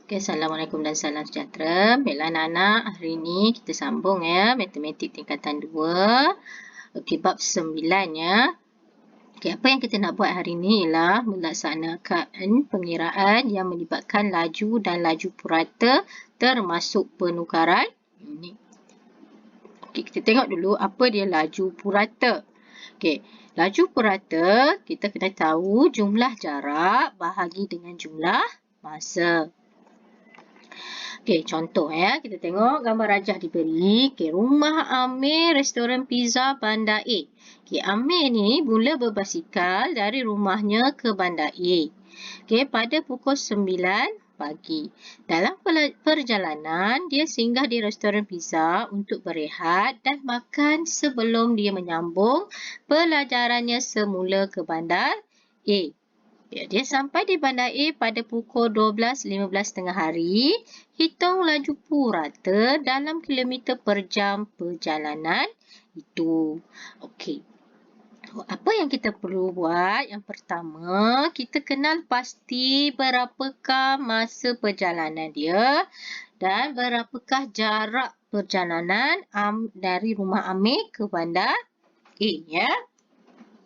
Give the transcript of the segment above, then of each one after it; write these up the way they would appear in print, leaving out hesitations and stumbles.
Okay, Assalamualaikum dan salam sejahtera. Baiklah anak-anak, hari ini kita sambung ya matematik tingkatan 2. Okey, bab 9 ya. Okey, apa yang kita nak buat hari ini ialah melaksanakan pengiraan yang melibatkan laju dan laju purata termasuk penukaran unit. Okey, kita tengok dulu apa dia laju purata. Okey, laju purata kita kena tahu jumlah jarak bahagi dengan jumlah masa. Okey, contoh ya. Kita tengok gambar rajah diberi. Okey, rumah Amir, restoran pizza bandar A. Okey, Amir ni mula berbasikal dari rumahnya ke bandar A. Okey, pada pukul 9 pagi. Dalam perjalanan, dia singgah di restoran pizza untuk berehat dan makan sebelum dia menyambung pelajarannya semula ke bandar A. Ya, dia sampai di bandar A pada pukul 12.15 tengah hari. Hitung laju purata dalam kilometer per jam perjalanan itu. Okey. Apa yang kita perlu buat? Yang pertama, kita kenal pasti berapakah masa perjalanan dia dan berapakah jarak perjalanan dari rumah Amir ke bandar A ya.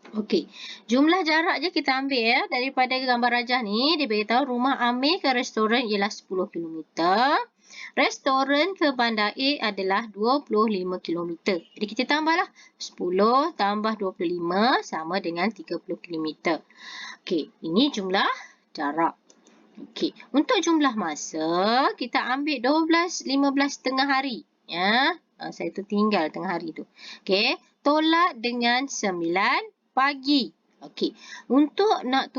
Okey, jumlah jarak je kita ambil ya. Daripada gambar rajah ni, dia beritahu rumah Amir ke restoran ialah 10 km. Restoran ke bandar A adalah 25 km. Jadi kita tambahlah 10 tambah 25 sama dengan 30 km. Okey, ini jumlah jarak. Okey, untuk jumlah masa, kita ambil 12.15 tengah hari. Ya, saya tu tinggal tengah hari tu. Okey, tolak dengan 9 pagi. Okey, untuk nak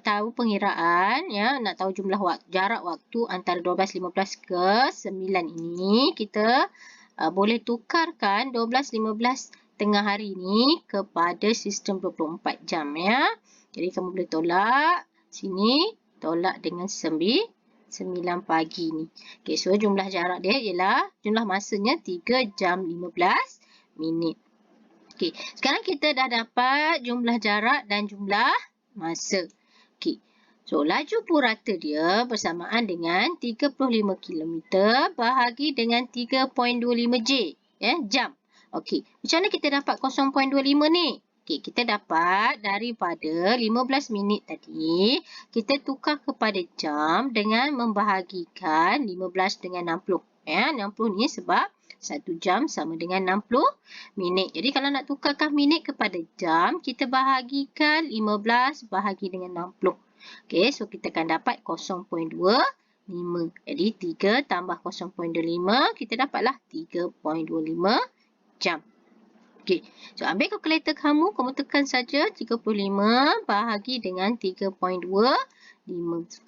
tahu pengiraan ya, nak tahu jumlah jarak waktu antara 12.15 ke 9 ini, kita boleh tukarkan 12.15 tengah hari ni kepada sistem 24 jam ya. Jadi kamu boleh tolak sini, tolak dengan 9 pagi ni. Okey, so jumlah jarak dia ialah jumlah masanya 3 jam 15 minit. Okey, sekarang kita dah dapat jumlah jarak dan jumlah masa. Okey, so laju purata dia bersamaan dengan 35 km bahagi dengan 3.25 J, ya, jam. Okey, macam mana kita dapat 0.25 ni? Okey, kita dapat daripada 15 minit tadi, kita tukar kepada jam dengan membahagikan 15 dengan 60. Ya, 60 ni sebab 1 jam sama dengan 60 minit. Jadi kalau nak tukarkan minit kepada jam, kita bahagikan 15 bahagi dengan 60. Okey, so kita akan dapat 0.25. Jadi 3 tambah 0.25, kita dapatlah 3.25 jam. Okey, so ambil kalkulator kamu tekan saja 35 bahagi dengan 3.25.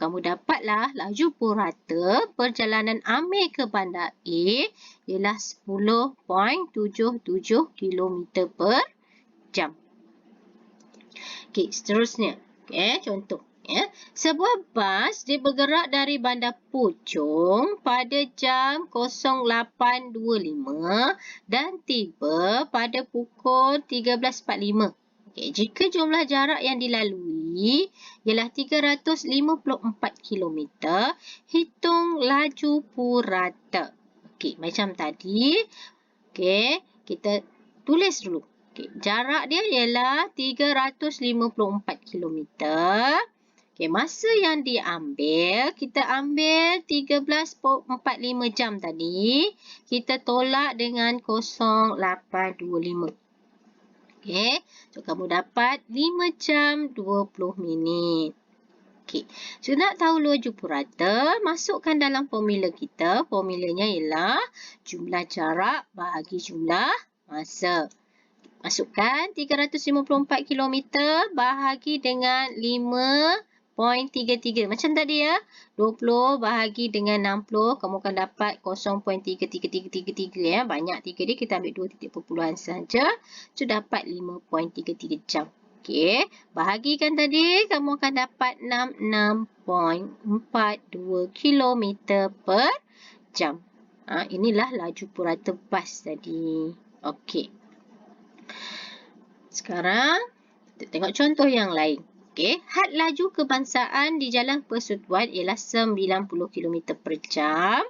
Kamu dapatlah laju purata perjalanan Amir ke bandar A ialah 10.77 km per jam. Okey, seterusnya. Okey, contoh. Ya. Sebuah bas dia bergerak dari bandar Puchong pada jam 08.25 dan tiba pada pukul 13.45. Okay, jika jumlah jarak yang dilalui ialah 354 km, hitung laju purata. Okey, macam tadi. Okey, kita tulis dulu. Okay, jarak dia ialah 354 km. Okey, masa yang diambil, kita ambil 13.45 jam tadi. Kita tolak dengan 0825. Okey, so kamu dapat 5 jam 20 minit. Okey, so nak tahu laju purata, masukkan dalam formula kita. Formulanya ialah jumlah jarak bahagi jumlah masa. Masukkan 354 km bahagi dengan 5.33. Macam tadi ya. 20 bahagi dengan 60. Kamu akan dapat 0.33333 ya. Banyak 3 dia. Kita ambil 2 titik perpuluhan saja. So dapat 5.33 jam. Okey. Bahagikan tadi. Kamu akan dapat 66.42 km per jam. Inilah laju purata bas tadi. Okey. Sekarang, kita tengok contoh yang lain. Okey, had laju kebangsaan di Jalan Persekutuan ialah 90 km per jam.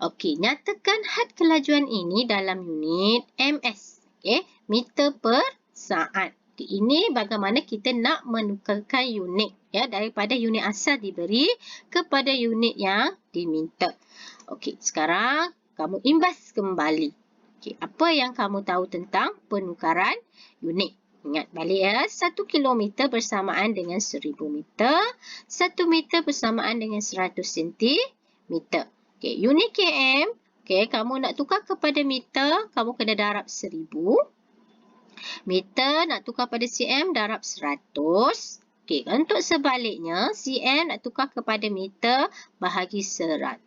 Okey, nyatakan had kelajuan ini dalam unit ms. Okey, meter per saat. Okey, ini bagaimana kita nak menukarkan unit ya daripada unit asal diberi kepada unit yang diminta. Okey, sekarang kamu imbas kembali. Okey, apa yang kamu tahu tentang penukaran unit? Ingat balik ya, 1 kilometer bersamaan dengan 1000 meter, 1 meter bersamaan dengan 100 sentimeter. Okey, unit km, okey, kamu nak tukar kepada meter, kamu kena darab 1000. Meter nak tukar pada cm, darab 100. Okey, untuk sebaliknya, cm nak tukar kepada meter, bahagi 100.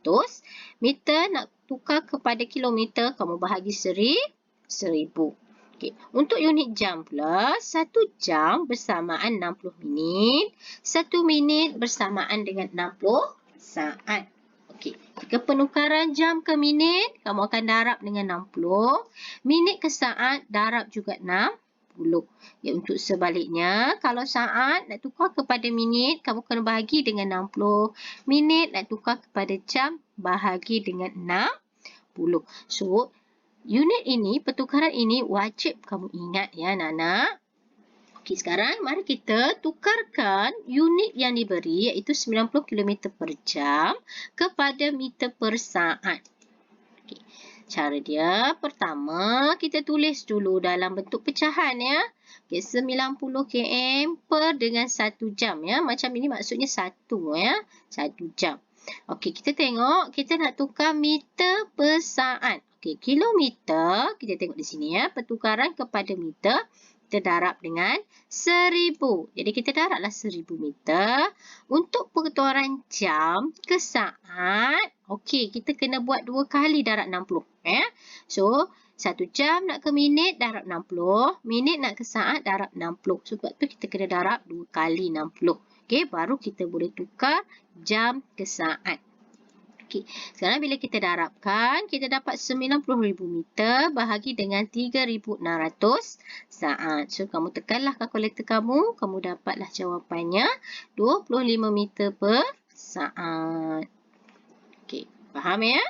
Meter nak tukar kepada kilometer, kamu bahagi 1000. Okay. Untuk unit jam pula, 1 jam bersamaan 60 minit, 1 minit bersamaan dengan 60 saat. Okey, jika penukaran jam ke minit, kamu akan darab dengan 60. Minit ke saat, darab juga 60. Ya, untuk sebaliknya, kalau saat nak tukar kepada minit, kamu kena bahagi dengan 60. Minit nak tukar kepada jam, bahagi dengan 60. So, unit ini, pertukaran ini wajib kamu ingat ya anak-anak. Okey, sekarang mari kita tukarkan unit yang diberi iaitu 90 km per jam kepada meter per saat. Okey, cara dia pertama kita tulis dulu dalam bentuk pecahan ya. Okey, 90 km per dengan 1 jam ya. Macam ini maksudnya 1 ya. 1 jam. Okey, kita tengok kita nak tukar meter per saat. Okey, kilometer, kita tengok di sini ya, pertukaran kepada meter, kita darab dengan 1000. Jadi kita darablah 1000 meter. Untuk pertukaran jam ke saat, okey, kita kena buat 2 kali darab 60. Ya. So, 1 jam nak ke minit, darab 60. Minit nak ke saat, darab 60. Sebab tu kita kena darab 2 kali 60. Okey, baru kita boleh tukar jam ke saat. Okey, sekarang bila kita darabkan, kita dapat 90,000 meter bahagi dengan 3,600 saat. So, kamu tekanlah kalkulator kamu, kamu dapatlah jawapannya 25 meter per saat. Okey, faham ya?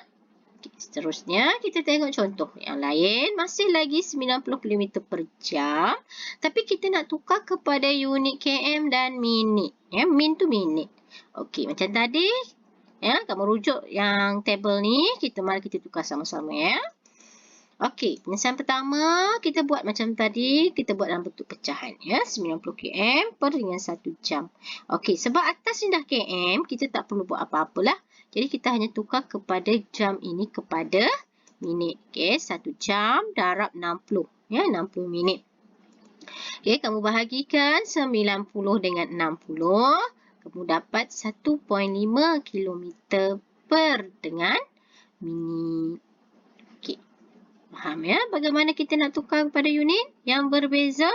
Okay, seterusnya, kita tengok contoh yang lain. Masih lagi 90 km per jam. Tapi kita nak tukar kepada unit km dan minit. Ya, min tu minit. Okey, macam tadi. Ya, kamu rujuk yang tabel ni. Mari kita tukar sama-sama ya. Okey, penyelesaian pertama kita buat macam tadi. Kita buat dalam bentuk pecahan ya. 90 km per dengan 1 jam. Okey, sebab atas ni dah km, kita tak perlu buat apa-apalah. Jadi kita hanya tukar kepada jam ini kepada minit. Okey, 1 jam darab 60. Ya, 60 minit. Okey, kamu bahagikan 90 dengan 60. Kamu dapat 1.5 km per dengan minit. Okey. Faham ya? Bagaimana kita nak tukar kepada unit yang berbeza?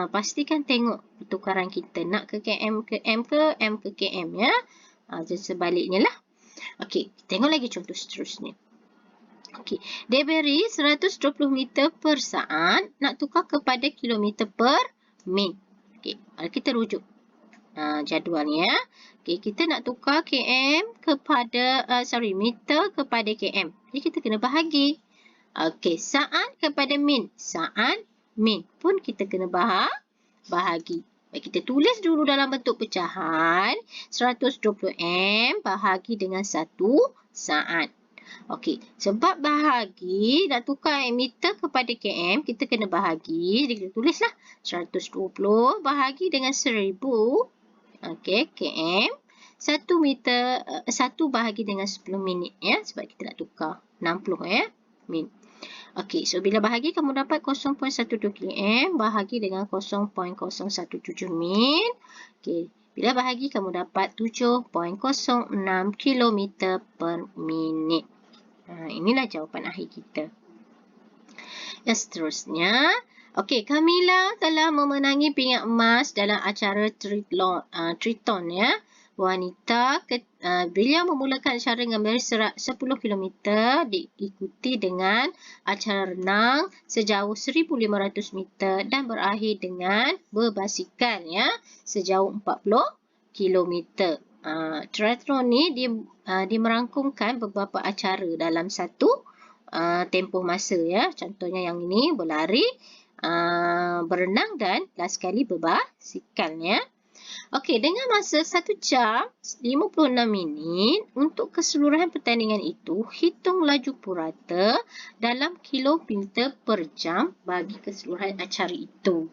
Pastikan tengok pertukaran kita. Nak ke km ke m ke m ke km ya. Jadi sebaliknya lah. Okey, tengok lagi contoh seterusnya. Okey, dia beri 120 meter per saat. Nak tukar kepada kilometer per min. Okey, mari kita rujuk jadual ni ya. Okey, kita nak tukar km kepada, meter kepada km. Jadi kita kena bahagi. Okey, saat kepada min. Saat, min pun kita kena bahagi. Baik, kita tulis dulu dalam bentuk pecahan. 120 M bahagi dengan 1 saat. Okey, sebab bahagi, nak tukar meter kepada km, kita kena bahagi. Jadi kita tulislah 120 bahagi dengan 1000. Okey, km. 1 meter, 1 bahagi dengan 10 minit ya. Sebab kita nak tukar 60 ya, min. Okey, so bila bahagi kamu dapat 0.12 km bahagi dengan 0.017 min. Okey, bila bahagi kamu dapat 7.06 km per minit. Inilah jawapan akhir kita. Dan seterusnya, okey, Kamila telah memenangi pingat emas dalam acara triathlon ya. beliau memulakan acara dengan berserak 10 km diikuti dengan acara renang sejauh 1,500 meter dan berakhir dengan berbasikal ya sejauh 40 km. Triathlon ni dia merangkumkan beberapa acara dalam satu tempoh masa ya. Contohnya yang ini berlari, berenang dan last sekali berbasikal ya. Okey, dengan masa 1 jam 56 minit untuk keseluruhan pertandingan itu, hitung laju purata dalam kilometer per jam bagi keseluruhan acara itu.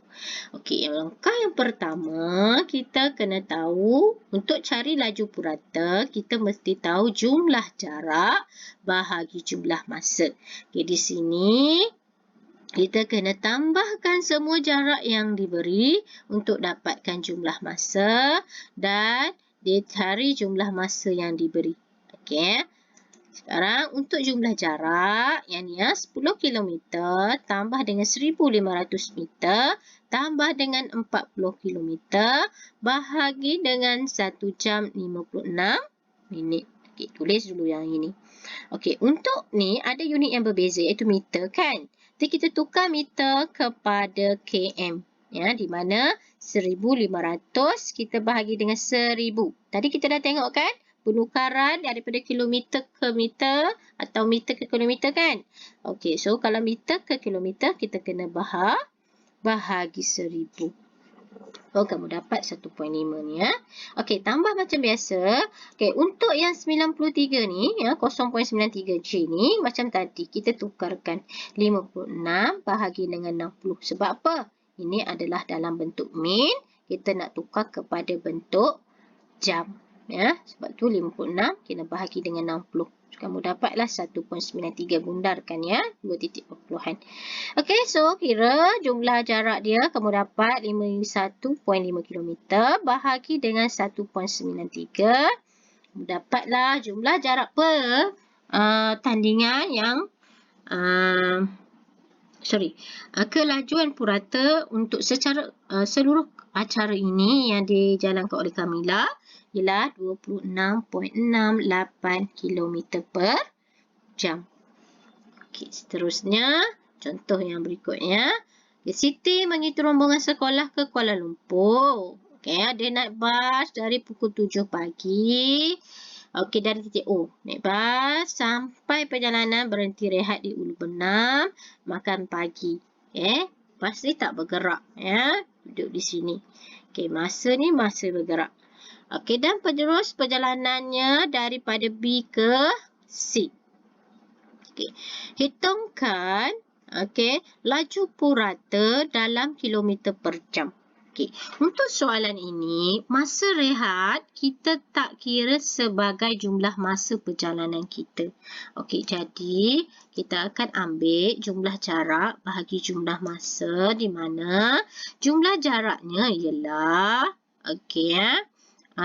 Okey, langkah yang pertama, kita kena tahu untuk cari laju purata, kita mesti tahu jumlah jarak bahagi jumlah masa. Okey, di sini kita kena tambahkan semua jarak yang diberi untuk dapatkan jumlah masa dan dicari jumlah masa yang diberi. Okey. Sekarang untuk jumlah jarak, yang ni 10 km tambah dengan 1,500 meter tambah dengan 40 km bahagi dengan 1 jam 56 minit. Okey, tulis dulu yang ini. Okey, untuk ni ada unit yang berbeza iaitu meter kan. Jadi kita tukar meter kepada km. Ya, di mana 1,500 kita bahagi dengan 1,000. Tadi kita dah tengok kan? Penukaran daripada kilometer ke meter atau meter ke kilometer kan? Okey, so kalau meter ke kilometer kita kena bahagi 1,000. Oh, kamu dapat 1.5 ni ya. Okey, tambah macam biasa. Okey, untuk yang 93 ni, ya, 0.93J ni, macam tadi kita tukarkan 56 bahagi dengan 60. Sebab apa? Ini adalah dalam bentuk min. Kita nak tukar kepada bentuk jam. Ya, sebab tu 56 kena bahagi dengan 60. Kamu dapatlah 1.93 bundarkan ya, 2 titik perpuluhan. Okey, so kira jumlah jarak dia kamu dapat 51.5 km bahagi dengan 1.93. Dapatlah jumlah jarak pertandingan yang kelajuan purata untuk secara seluruh acara ini yang dijalankan oleh Kamila ialah 26.68 km per jam. Okey, seterusnya contoh yang berikutnya. Siti mengikuti rombongan sekolah ke Kuala Lumpur. Okey, dia naik bas dari pukul 7 pagi. Okey, dari titik O. Naik bas sampai perjalanan berhenti rehat di Ulu Benam, makan pagi. Okey, bas ni tak bergerak ya. Duduk di sini. Okey, masa ni masih bergerak. Okey, dan terus perjalanannya daripada B ke C. Okey, hitungkan laju purata dalam kilometer per jam. Okey, untuk soalan ini, masa rehat kita tak kira sebagai jumlah masa perjalanan kita. Okey, jadi kita akan ambil jumlah jarak bahagi jumlah masa di mana jumlah jaraknya ialah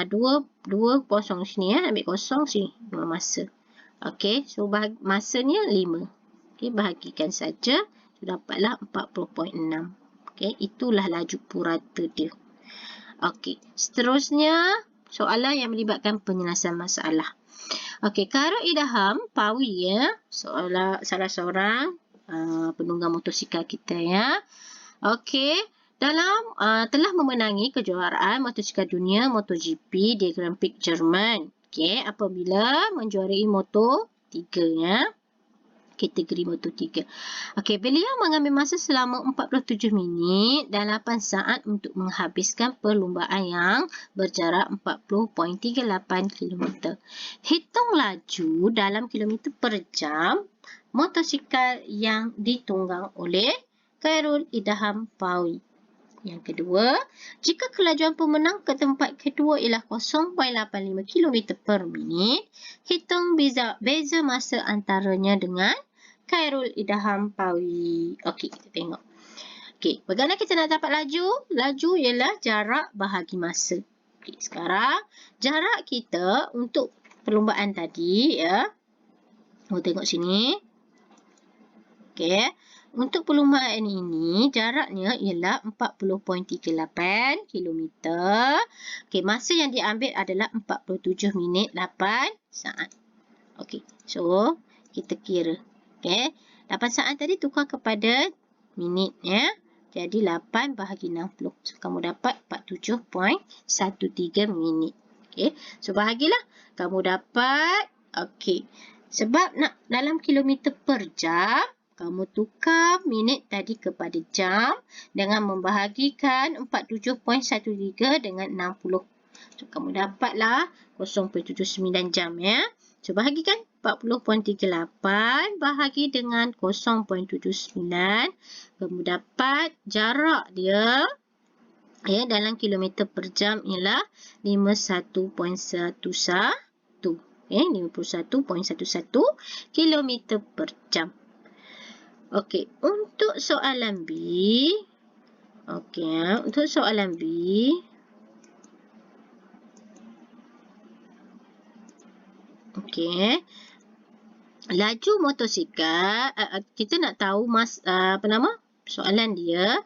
dua kosong sini ya, ambil kosong sini, dua masa. Okey, so masanya 5. Okey, bahagikan saja, so dapatlah 40.6. Okey, itulah laju purata dia. Okey, seterusnya soalan yang melibatkan penyelesaian masalah. Okey, Khairul Idham Pawi ya, salah seorang penunggang motosikal kita ya. Okey, telah memenangi kejuaraan motosikal dunia MotoGP di Grand Prix Jerman. Okey, apabila menjuarai Moto 3 ya. Kategori Moto 3. Okey, beliau mengambil masa selama 47 minit dan 8 saat untuk menghabiskan perlumbaan yang berjarak 40.38 km. Hitung laju dalam kilometer per jam motosikal yang ditunggang oleh Khairul Idham Pawi. Yang kedua, jika kelajuan pemenang ke tempat kedua ialah 0.85 km per minit, hitung beza masa antaranya dengan Khairul Idham Pawi. Okey, kita tengok. Okey, bagaimana kita nak dapat laju? Laju ialah jarak bahagi masa. Okey, sekarang jarak kita untuk perlumbaan tadi ya. Tengok sini. Okey, untuk pelumaan ini jaraknya ialah 40.38 kilometer. Okey, masa yang diambil adalah 47 minit 8 saat. Okey, so kita kira. Okey, 8 saat tadi tukar kepada minit ya. Jadi 8 bahagi 60. So kamu dapat 47.13 minit. Okey, so bahagilah. Kamu dapat, okey. Sebab nak dalam kilometer per jam, kamu tukar minit tadi kepada jam dengan membahagikan 47.13 dengan 60. So, kamu dapatlah 0.79 jam ya. So, bahagikan 40.38 bahagi dengan 0.79. Kamu dapat jarak dia ya dalam kilometer per jam ialah 51.11. 51.11 kilometer per jam. Okey, untuk soalan B. Okey, untuk soalan B. Okey. Laju motosikal, kita nak tahu soalan dia,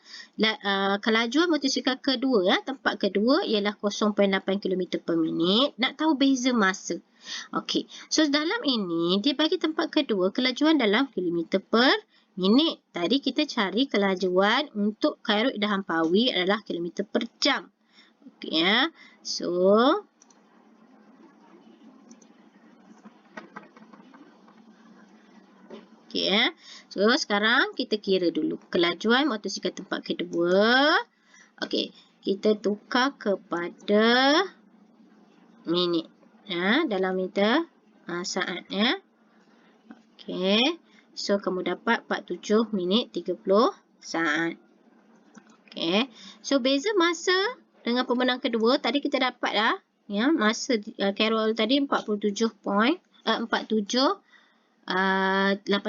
kelajuan motosikal kedua ya, tempat kedua ialah 0.8 km per minit. Nak tahu beza masa. Okey. So dalam ini dia bagi tempat kedua kelajuan dalam kilometer per minit. Tadi kita cari kelajuan untuk Khairul Ida Hampawi adalah kilometer per jam. Okey ya. So okey ya. So sekarang kita kira dulu kelajuan motosikal tempat kedua. Okey, kita tukar kepada minit ya, dalam meter saat ya. Okey. So kamu dapat 47 minit 30 saat. Okey. So beza masa dengan pemenang kedua tadi kita dapat dah ya, masa Carol tadi 47 8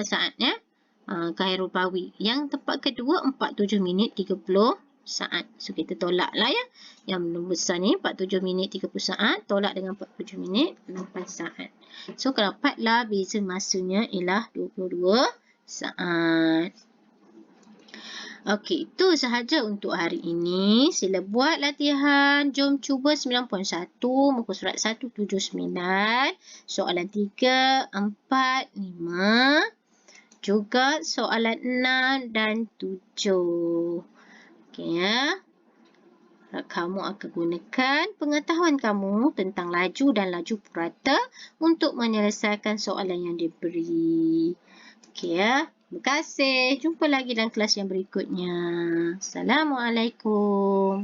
saat ya. Khairul Pawi. Yang tempat kedua 47 minit 30 saat. So kita tolaklah ya. Yang besar ni 47 minit 30 saat tolak dengan 47 minit 8 saat. So dapatlah beza masanya ialah 22 saat. Okey, itu sahaja untuk hari ini. Sila buat latihan. Jom cuba 9.1 muka surat 179. Soalan 3, 4, 5. Juga soalan 6 dan 7. Okey ya. Kamu akan gunakan pengetahuan kamu tentang laju dan laju purata untuk menyelesaikan soalan yang diberi. Okey ya. Terima kasih. Jumpa lagi dalam kelas yang berikutnya. Assalamualaikum.